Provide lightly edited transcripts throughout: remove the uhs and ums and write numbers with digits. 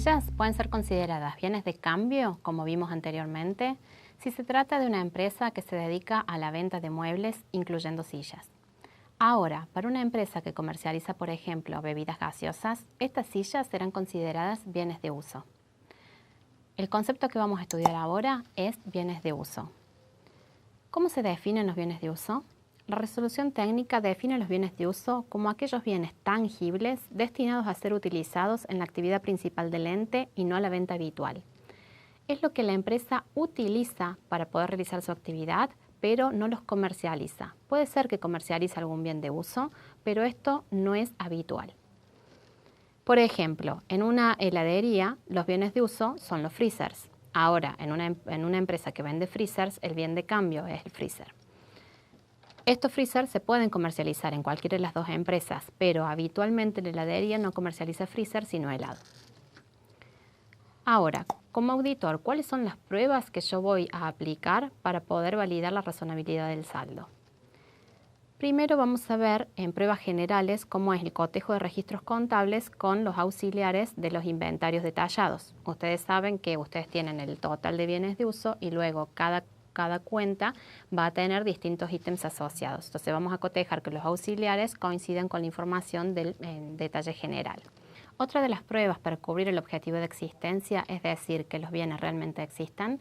sillas pueden ser consideradas bienes de cambio, como vimos anteriormente, si se trata de una empresa que se dedica a la venta de muebles, incluyendo sillas. Ahora, para una empresa que comercializa, por ejemplo, bebidas gaseosas, estas sillas serán consideradas bienes de uso. El concepto que vamos a estudiar ahora es bienes de uso. ¿Cómo se definen los bienes de uso? La resolución técnica define los bienes de uso como aquellos bienes tangibles destinados a ser utilizados en la actividad principal del ente y no a la venta habitual. Es lo que la empresa utiliza para poder realizar su actividad, pero no los comercializa. Puede ser que comercialice algún bien de uso, pero esto no es habitual. Por ejemplo, en una heladería, los bienes de uso son los freezers. Ahora, en una empresa que vende freezers, el bien de cambio es el freezer. Estos freezers se pueden comercializar en cualquiera de las dos empresas, pero habitualmente la heladería no comercializa freezer sino helado. Ahora, como auditor, ¿cuáles son las pruebas que yo voy a aplicar para poder validar la razonabilidad del saldo? Primero vamos a ver en pruebas generales cómo es el cotejo de registros contables con los auxiliares de los inventarios detallados. Ustedes saben que ustedes tienen el total de bienes de uso y luego cada cuenta va a tener distintos ítems asociados. Entonces vamos a cotejar que los auxiliares coincidan con la información del detalle general. Otra de las pruebas para cubrir el objetivo de existencia, es decir, que los bienes realmente existan,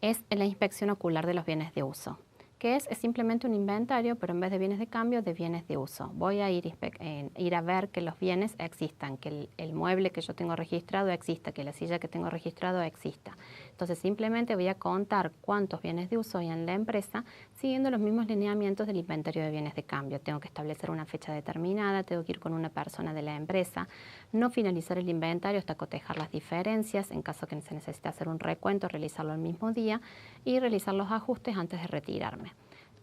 es la inspección ocular de los bienes de uso, que es simplemente un inventario, pero en vez de bienes de cambio, de bienes de uso. Voy a ir a ver que los bienes existan, que el mueble que yo tengo registrado exista, que la silla que tengo registrado exista. Entonces simplemente voy a contar cuántos bienes de uso hay en la empresa siguiendo los mismos lineamientos del inventario de bienes de cambio. Tengo que establecer una fecha determinada, tengo que ir con una persona de la empresa, no finalizar el inventario hasta cotejar las diferencias, en caso que se necesite hacer un recuento, realizarlo el mismo día y realizar los ajustes antes de retirarme.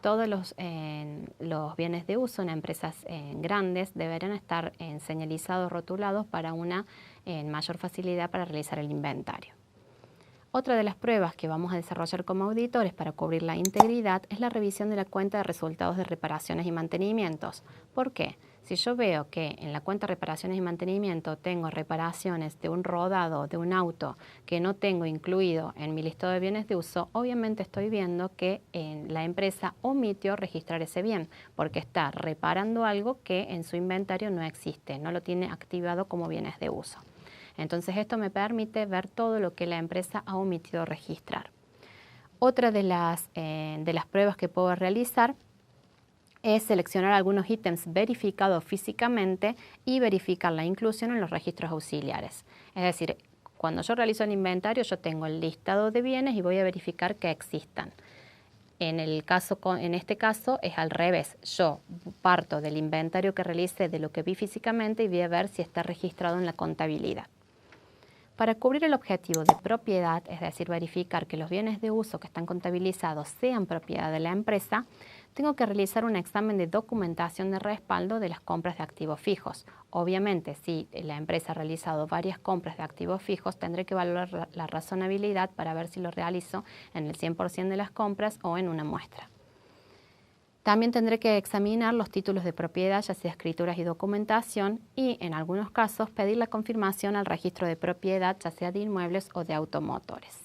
Todos los bienes de uso en empresas grandes deberán estar señalizados, rotulados para una mayor facilidad para realizar el inventario. Otra de las pruebas que vamos a desarrollar como auditores para cubrir la integridad es la revisión de la cuenta de resultados de reparaciones y mantenimientos. ¿Por qué? Si yo veo que en la cuenta de reparaciones y mantenimiento tengo reparaciones de un rodado de un auto que no tengo incluido en mi listado de bienes de uso, obviamente estoy viendo que la empresa omitió registrar ese bien porque está reparando algo que en su inventario no existe, no lo tiene activado como bienes de uso. Entonces esto me permite ver todo lo que la empresa ha omitido registrar. Otra de las pruebas que puedo realizar es seleccionar algunos ítems verificados físicamente y verificar la inclusión en los registros auxiliares. Es decir, cuando yo realizo el inventario yo tengo el listado de bienes y voy a verificar que existan. En este caso es al revés. Yo parto del inventario que realicé de lo que vi físicamente y voy a ver si está registrado en la contabilidad. Para cubrir el objetivo de propiedad, es decir, verificar que los bienes de uso que están contabilizados sean propiedad de la empresa, tengo que realizar un examen de documentación de respaldo de las compras de activos fijos. Obviamente, si la empresa ha realizado varias compras de activos fijos, tendré que evaluar la razonabilidad para ver si lo realizo en el 100% de las compras o en una muestra. También tendré que examinar los títulos de propiedad, ya sea escrituras y documentación, y en algunos casos pedir la confirmación al registro de propiedad, ya sea de inmuebles o de automotores.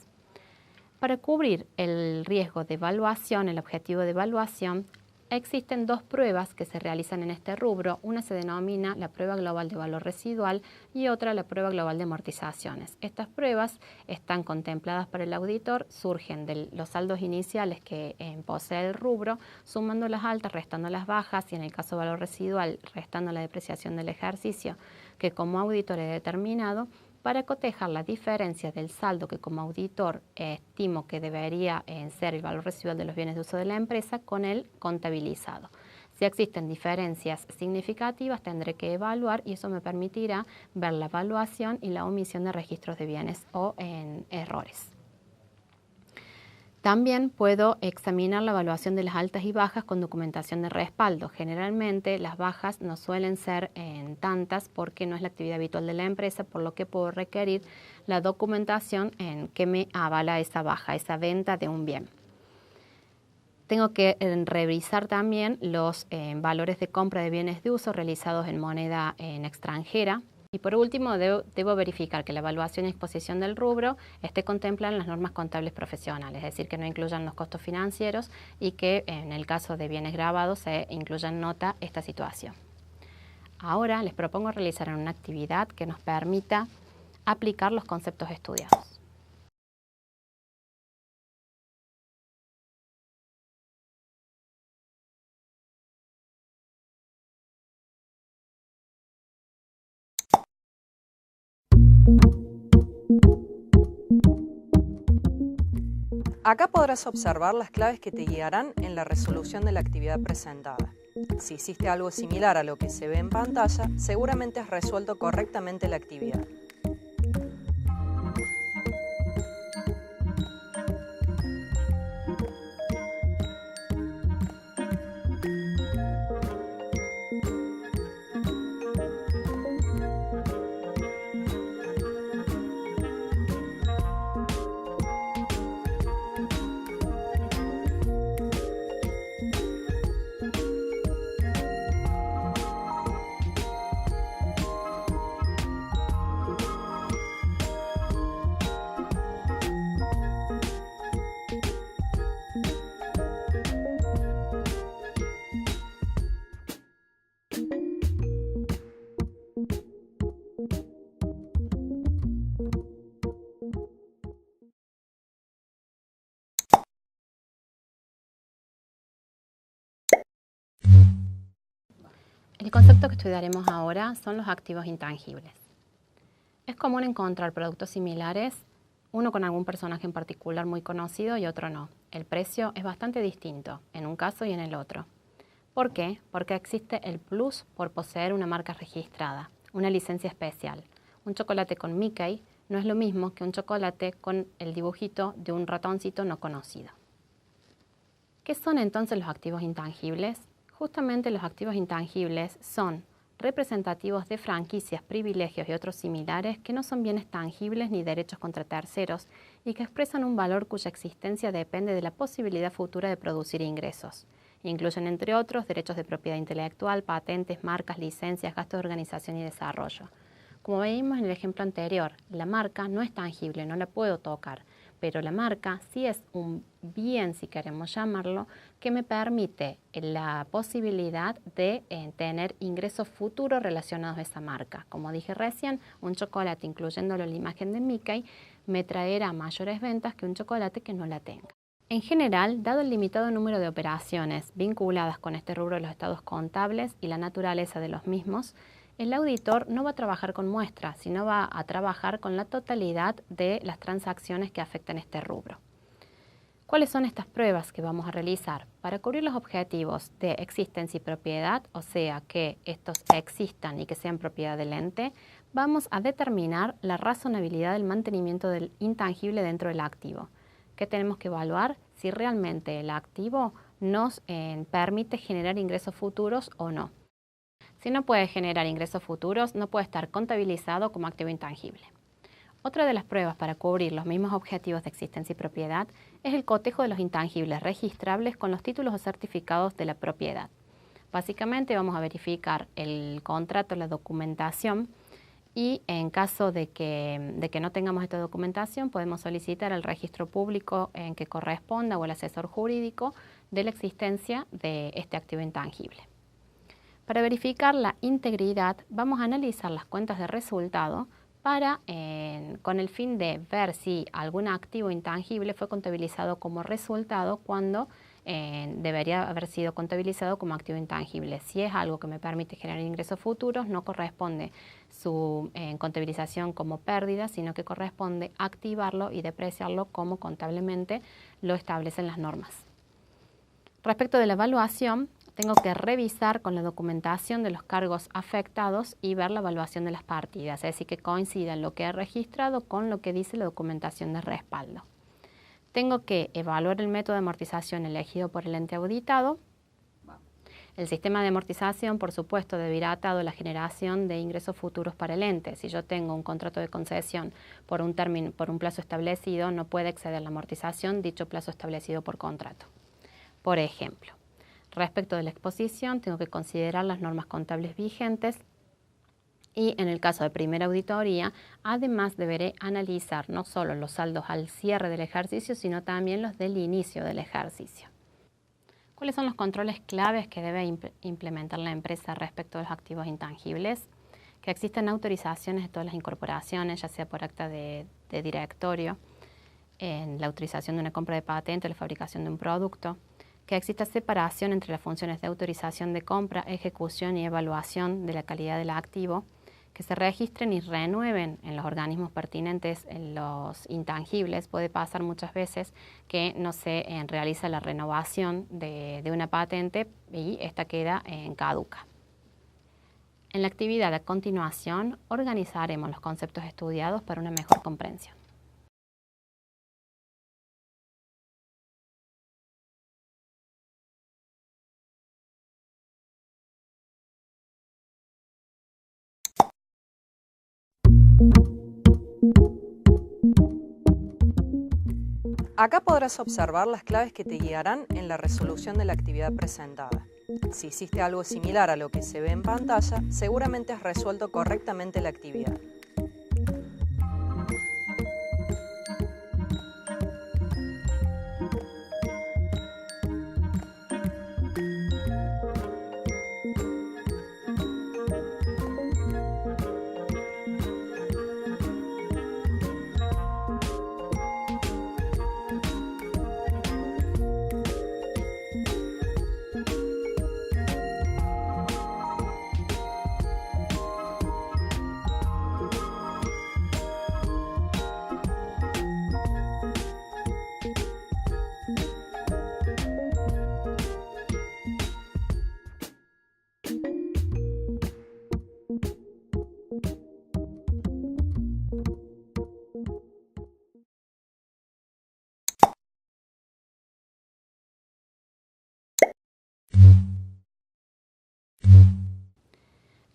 Para cubrir el riesgo de evaluación, el objetivo de evaluación, existen dos pruebas que se realizan en este rubro. Una se denomina la prueba global de valor residual y otra la prueba global de amortizaciones. Estas pruebas están contempladas para el auditor, surgen de los saldos iniciales que posee el rubro, sumando las altas, restando las bajas y en el caso de valor residual, restando la depreciación del ejercicio que como auditor he determinado, para cotejar las diferencias del saldo que como auditor estimo que debería ser el valor residual de los bienes de uso de la empresa con el contabilizado. Si existen diferencias significativas tendré que evaluar y eso me permitirá ver la evaluación y la omisión de registros de bienes o errores. También puedo examinar la evaluación de las altas y bajas con documentación de respaldo. Generalmente las bajas no suelen ser tantas porque no es la actividad habitual de la empresa, por lo que puedo requerir la documentación que me avala esa baja, esa venta de un bien. Tengo que revisar también los valores de compra de bienes de uso realizados en moneda extranjera Y por último, debo verificar que la evaluación y exposición del rubro esté contemplada en las normas contables profesionales, es decir, que no incluyan los costos financieros y que en el caso de bienes grabados se incluya en nota esta situación. Ahora les propongo realizar una actividad que nos permita aplicar los conceptos estudiados. Acá podrás observar las claves que te guiarán en la resolución de la actividad presentada. Si hiciste algo similar a lo que se ve en pantalla, seguramente has resuelto correctamente la actividad. El concepto que estudiaremos ahora son los activos intangibles. Es común encontrar productos similares, uno con algún personaje en particular muy conocido y otro no. El precio es bastante distinto en un caso y en el otro. ¿Por qué? Porque existe el plus por poseer una marca registrada, una licencia especial. Un chocolate con Mickey no es lo mismo que un chocolate con el dibujito de un ratoncito no conocido. ¿Qué son entonces los activos intangibles? Justamente los activos intangibles son representativos de franquicias, privilegios y otros similares que no son bienes tangibles ni derechos contra terceros y que expresan un valor cuya existencia depende de la posibilidad futura de producir ingresos. Incluyen, entre otros, derechos de propiedad intelectual, patentes, marcas, licencias, gastos de organización y desarrollo. Como veíamos en el ejemplo anterior, la marca no es tangible, no la puedo tocar, pero la marca sí es un bien, si queremos llamarlo, que me permite la posibilidad de tener ingresos futuros relacionados a esa marca. Como dije recién, un chocolate, incluyéndolo en la imagen de Mickey, me traerá mayores ventas que un chocolate que no la tenga. En general, dado el limitado número de operaciones vinculadas con este rubro de los estados contables y la naturaleza de los mismos, el auditor no va a trabajar con muestras, sino va a trabajar con la totalidad de las transacciones que afectan este rubro. ¿Cuáles son estas pruebas que vamos a realizar? Para cubrir los objetivos de existencia y propiedad, o sea, que estos existan y que sean propiedad del ente, vamos a determinar la razonabilidad del mantenimiento del intangible dentro del activo. ¿Qué tenemos que evaluar? Si realmente el activo nos permite generar ingresos futuros o no. Si no puede generar ingresos futuros, no puede estar contabilizado como activo intangible. Otra de las pruebas para cubrir los mismos objetivos de existencia y propiedad es el cotejo de los intangibles registrables con los títulos o certificados de la propiedad. Básicamente vamos a verificar el contrato, la documentación, y en caso de que no tengamos esta documentación, podemos solicitar al registro público en que corresponda o al asesor jurídico de la existencia de este activo intangible. Para verificar la integridad, vamos a analizar las cuentas de resultado con el fin de ver si algún activo intangible fue contabilizado como resultado cuando debería haber sido contabilizado como activo intangible. Si es algo que me permite generar ingresos futuros, no corresponde su contabilización como pérdida, sino que corresponde activarlo y depreciarlo como contablemente lo establecen las normas. Respecto de la evaluación, tengo que revisar con la documentación de los cargos afectados y ver la evaluación de las partidas, es decir, que coincida lo que he registrado con lo que dice la documentación de respaldo. Tengo que evaluar el método de amortización elegido por el ente auditado. El sistema de amortización, por supuesto, deberá atado a la generación de ingresos futuros para el ente. Si yo tengo un contrato de concesión por un plazo establecido, no puede exceder la amortización dicho plazo establecido por contrato. Por ejemplo, respecto de la exposición, tengo que considerar las normas contables vigentes Y en el caso de primera auditoría, además deberé analizar no solo los saldos al cierre del ejercicio, sino también los del inicio del ejercicio. ¿Cuáles son los controles claves que debe implementar la empresa respecto de los activos intangibles? Que existan autorizaciones de todas las incorporaciones, ya sea por acta de directorio, en la autorización de una compra de patente o la fabricación de un producto, que exista separación entre las funciones de autorización de compra, ejecución y evaluación de la calidad del activo, que se registren y renueven en los organismos pertinentes en los intangibles. Puede pasar muchas veces que no se realiza la renovación de una patente y esta queda caduca. En la actividad a continuación organizaremos los conceptos estudiados para una mejor comprensión. Acá podrás observar las claves que te guiarán en la resolución de la actividad presentada. Si hiciste algo similar a lo que se ve en pantalla, seguramente has resuelto correctamente la actividad.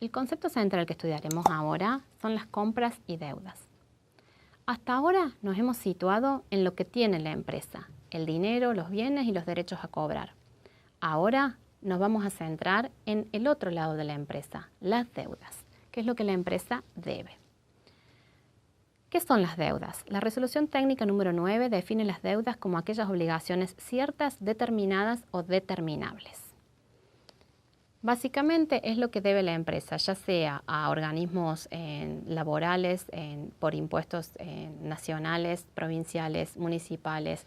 El concepto central que estudiaremos ahora son las compras y deudas. Hasta ahora nos hemos situado en lo que tiene la empresa, el dinero, los bienes y los derechos a cobrar. Ahora nos vamos a centrar en el otro lado de la empresa, las deudas, que es lo que la empresa debe. ¿Qué son las deudas? La resolución técnica número 9 define las deudas como aquellas obligaciones ciertas, determinadas o determinables. Básicamente es lo que debe la empresa, ya sea a organismos laborales, por impuestos nacionales, provinciales, municipales,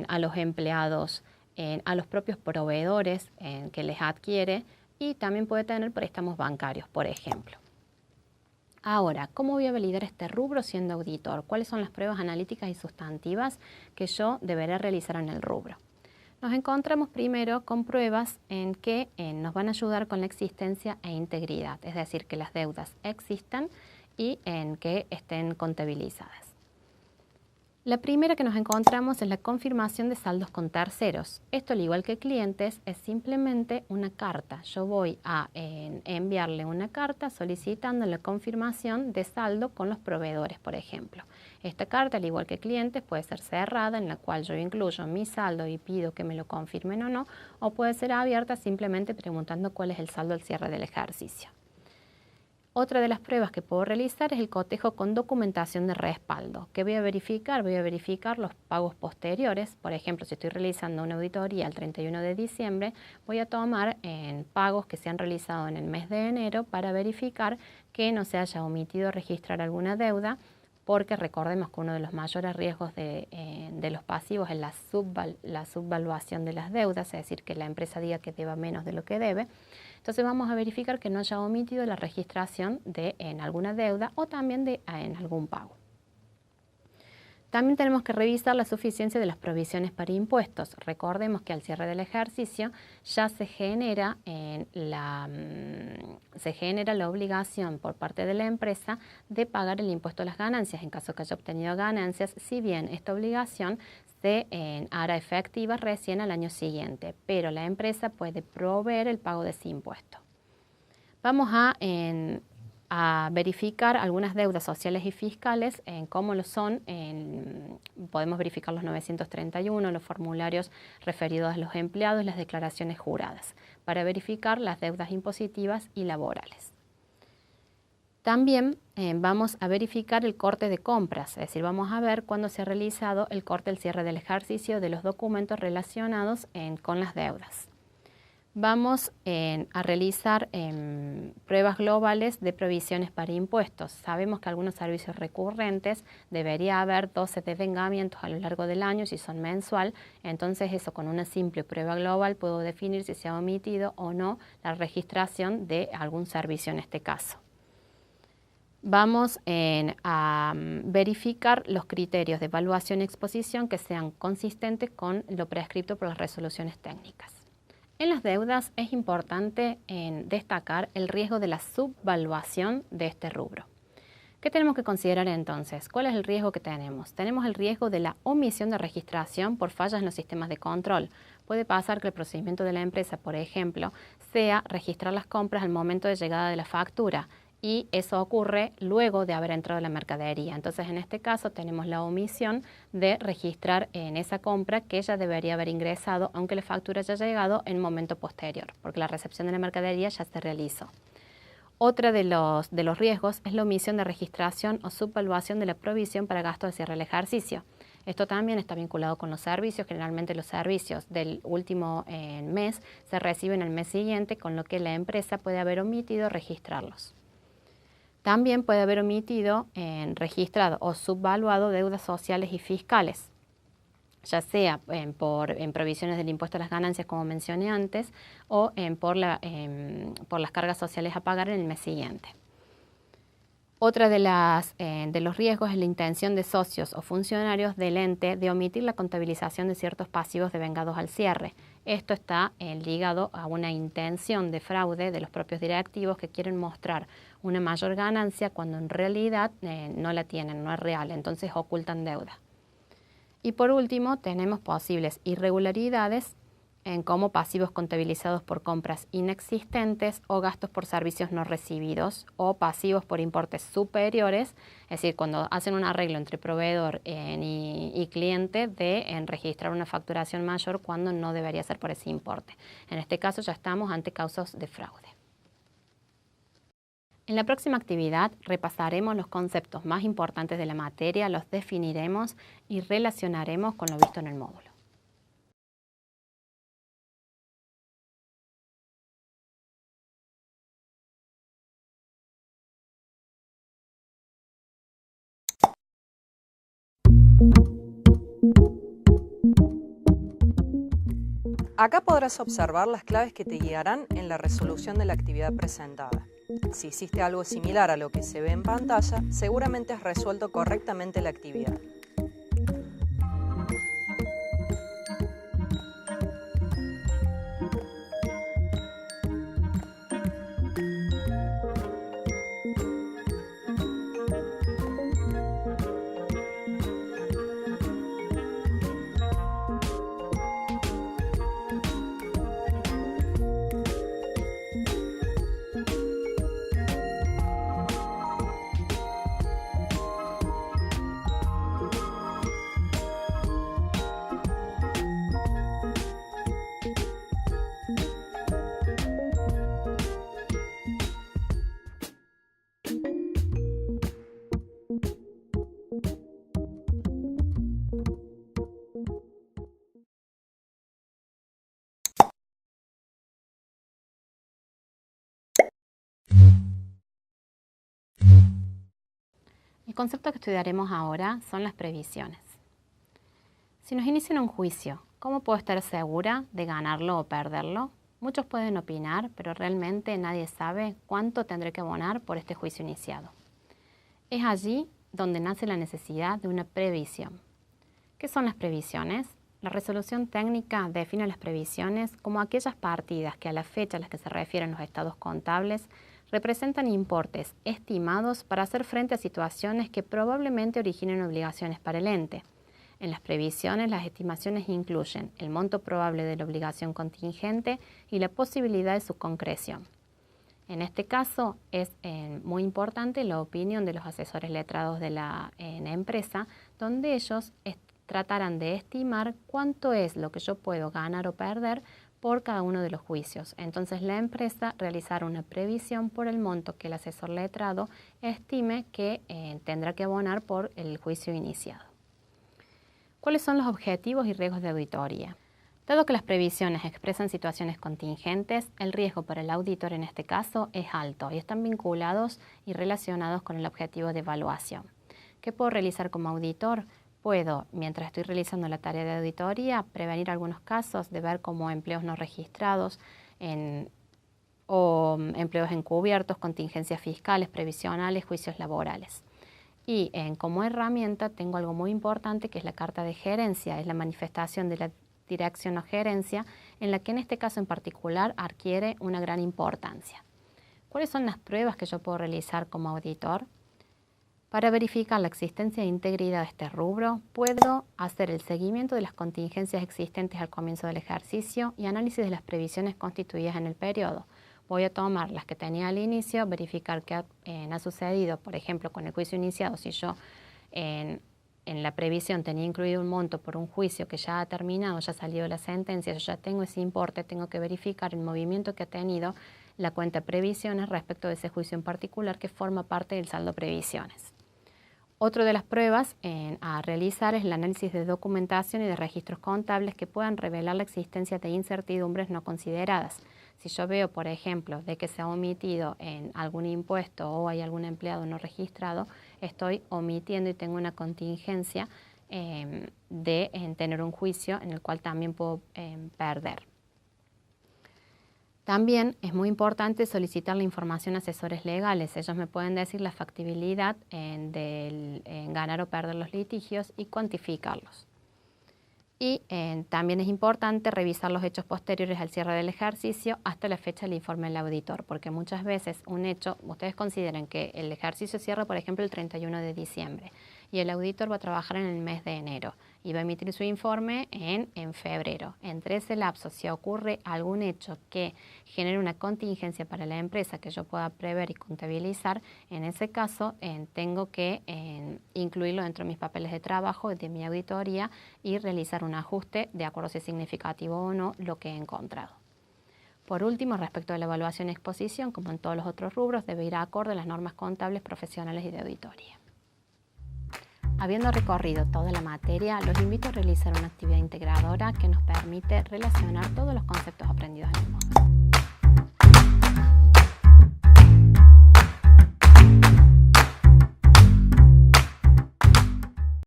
a los empleados, a los propios proveedores que les adquiere, y también puede tener préstamos bancarios, por ejemplo. Ahora, ¿cómo voy a validar este rubro siendo auditor? ¿Cuáles son las pruebas analíticas y sustantivas que yo deberé realizar en el rubro? Nos encontramos primero con pruebas en que nos van a ayudar con la existencia e integridad, es decir, que las deudas existan y en que estén contabilizadas. La primera que nos encontramos es la confirmación de saldos con terceros. Esto, al igual que clientes, es simplemente una carta. Yo voy a enviarle una carta solicitando la confirmación de saldo con los proveedores, por ejemplo. Esta carta, al igual que clientes, puede ser cerrada, en la cual yo incluyo mi saldo y pido que me lo confirmen o no, o puede ser abierta simplemente preguntando cuál es el saldo al cierre del ejercicio. Otra de las pruebas que puedo realizar es el cotejo con documentación de respaldo. ¿Qué voy a verificar? Voy a verificar los pagos posteriores. Por ejemplo, si estoy realizando una auditoría el 31 de diciembre, voy a tomar pagos que se han realizado en el mes de enero para verificar que no se haya omitido registrar alguna deuda, porque recordemos que uno de los mayores riesgos de los pasivos es la subvaluación de las deudas, es decir, que la empresa diga que deba menos de lo que debe. Entonces vamos a verificar que no haya omitido la registración en alguna deuda o también en algún pago. También tenemos que revisar la suficiencia de las provisiones para impuestos. Recordemos que al cierre del ejercicio ya se genera la obligación por parte de la empresa de pagar el impuesto a las ganancias en caso que haya obtenido ganancias, si bien esta obligación se hará efectiva recién al año siguiente, pero la empresa puede proveer el pago de ese impuesto. Vamos a verificar algunas deudas sociales y fiscales, cómo lo son. Podemos verificar los 931, los formularios referidos a los empleados, las declaraciones juradas, para verificar las deudas impositivas y laborales. También vamos a verificar el corte de compras, es decir, vamos a ver cuándo se ha realizado el corte al cierre del ejercicio de los documentos relacionados con las deudas. Vamos a realizar pruebas globales de provisiones para impuestos. Sabemos que algunos servicios recurrentes debería haber 12 devengamientos a lo largo del año si son mensual, entonces eso con una simple prueba global puedo definir si se ha omitido o no la registración de algún servicio en este caso. Vamos a verificar los criterios de evaluación y exposición que sean consistentes con lo prescrito por las resoluciones técnicas. En las deudas es importante destacar el riesgo de la subvaluación de este rubro. ¿Qué tenemos que considerar entonces? ¿Cuál es el riesgo que tenemos? Tenemos el riesgo de la omisión de registración por fallas en los sistemas de control. Puede pasar que el procedimiento de la empresa, por ejemplo, sea registrar las compras al momento de llegada de la factura, y eso ocurre luego de haber entrado la mercadería. Entonces, en este caso tenemos la omisión de registrar en esa compra que ella debería haber ingresado, aunque la factura haya llegado en un momento posterior, porque la recepción de la mercadería ya se realizó. Otra de los riesgos es la omisión de registración o subvaluación de la provisión para gastos de cierre del ejercicio. Esto también está vinculado con los servicios. Generalmente los servicios del último mes se reciben el mes siguiente, con lo que la empresa puede haber omitido registrarlos. También puede haber omitido, registrado o subvaluado deudas sociales y fiscales, ya sea por provisiones del impuesto a las ganancias, como mencioné antes, o por las cargas sociales a pagar en el mes siguiente. Otra de los riesgos es la intención de socios o funcionarios del ente de omitir la contabilización de ciertos pasivos devengados al cierre. Esto está ligado a una intención de fraude de los propios directivos que quieren mostrar una mayor ganancia cuando en realidad no la tienen, no es real, entonces ocultan deuda. Y por último, tenemos posibles irregularidades como pasivos contabilizados por compras inexistentes o gastos por servicios no recibidos, o pasivos por importes superiores, es decir, cuando hacen un arreglo entre proveedor y cliente de registrar una facturación mayor cuando no debería ser por ese importe. En este caso ya estamos ante causas de fraude. En la próxima actividad repasaremos los conceptos más importantes de la materia, los definiremos y relacionaremos con lo visto en el módulo. Acá podrás observar las claves que te guiarán en la resolución de la actividad presentada. Si hiciste algo similar a lo que se ve en pantalla, seguramente has resuelto correctamente la actividad. El concepto que estudiaremos ahora son las previsiones. Si nos inician un juicio, ¿cómo puedo estar segura de ganarlo o perderlo? Muchos pueden opinar, pero realmente nadie sabe cuánto tendré que abonar por este juicio iniciado. Es allí donde nace la necesidad de una previsión. ¿Qué son las previsiones? La resolución técnica define las previsiones como aquellas partidas que a la fecha a las que se refieren los estados contables representan importes estimados para hacer frente a situaciones que probablemente originen obligaciones para el ente. En las previsiones, las estimaciones incluyen el monto probable de la obligación contingente y la posibilidad de su concreción. En este caso es muy importante la opinión de los asesores letrados de la empresa, donde ellos tratarán de estimar cuánto es lo que yo puedo ganar o perder por cada uno de los juicios. Entonces la empresa realizará una previsión por el monto que el asesor letrado estime que tendrá que abonar por el juicio iniciado. ¿Cuáles son los objetivos y riesgos de auditoría? Dado que las previsiones expresan situaciones contingentes, el riesgo para el auditor en este caso es alto y están vinculados y relacionados con el objetivo de evaluación. ¿Qué puedo realizar como auditor? Puedo, mientras estoy realizando la tarea de auditoría, prevenir algunos casos de ver como empleos no registrados o empleos encubiertos, contingencias fiscales, previsionales, juicios laborales. Y como herramienta tengo algo muy importante que es la carta de gerencia, es la manifestación de la dirección o gerencia, en la que en este caso en particular adquiere una gran importancia. ¿Cuáles son las pruebas que yo puedo realizar como auditor? Para verificar la existencia e integridad de este rubro, puedo hacer el seguimiento de las contingencias existentes al comienzo del ejercicio y análisis de las previsiones constituidas en el periodo. Voy a tomar las que tenía al inicio, verificar qué ha sucedido, por ejemplo, con el juicio iniciado, si yo en la previsión tenía incluido un monto por un juicio que ya ha terminado, ya ha salido la sentencia, yo ya tengo ese importe, tengo que verificar el movimiento que ha tenido la cuenta previsiones respecto de ese juicio en particular que forma parte del saldo previsiones. Otra de las pruebas a realizar es el análisis de documentación y de registros contables que puedan revelar la existencia de incertidumbres no consideradas. Si yo veo, por ejemplo, de que se ha omitido en algún impuesto o hay algún empleado no registrado, estoy omitiendo y tengo una contingencia de tener un juicio en el cual también puedo perder. También es muy importante solicitar la información a asesores legales. Ellos me pueden decir la factibilidad en ganar o perder los litigios y cuantificarlos. Y también es importante revisar los hechos posteriores al cierre del ejercicio hasta la fecha del informe del auditor, porque muchas veces un hecho, ustedes consideran que el ejercicio cierra, por ejemplo, el 31 de diciembre y el auditor va a trabajar en el mes de enero y va a emitir su informe en febrero. Entre ese lapso, si ocurre algún hecho que genere una contingencia para la empresa que yo pueda prever y contabilizar, en ese caso tengo que incluirlo dentro de mis papeles de trabajo, de mi auditoría y realizar un ajuste de acuerdo si es significativo o no lo que he encontrado. Por último, respecto a la evaluación y exposición, como en todos los otros rubros, debe ir acorde a las normas contables, profesionales y de auditoría. Habiendo recorrido toda la materia, los invito a realizar una actividad integradora que nos permite relacionar todos los conceptos aprendidos en el módulo.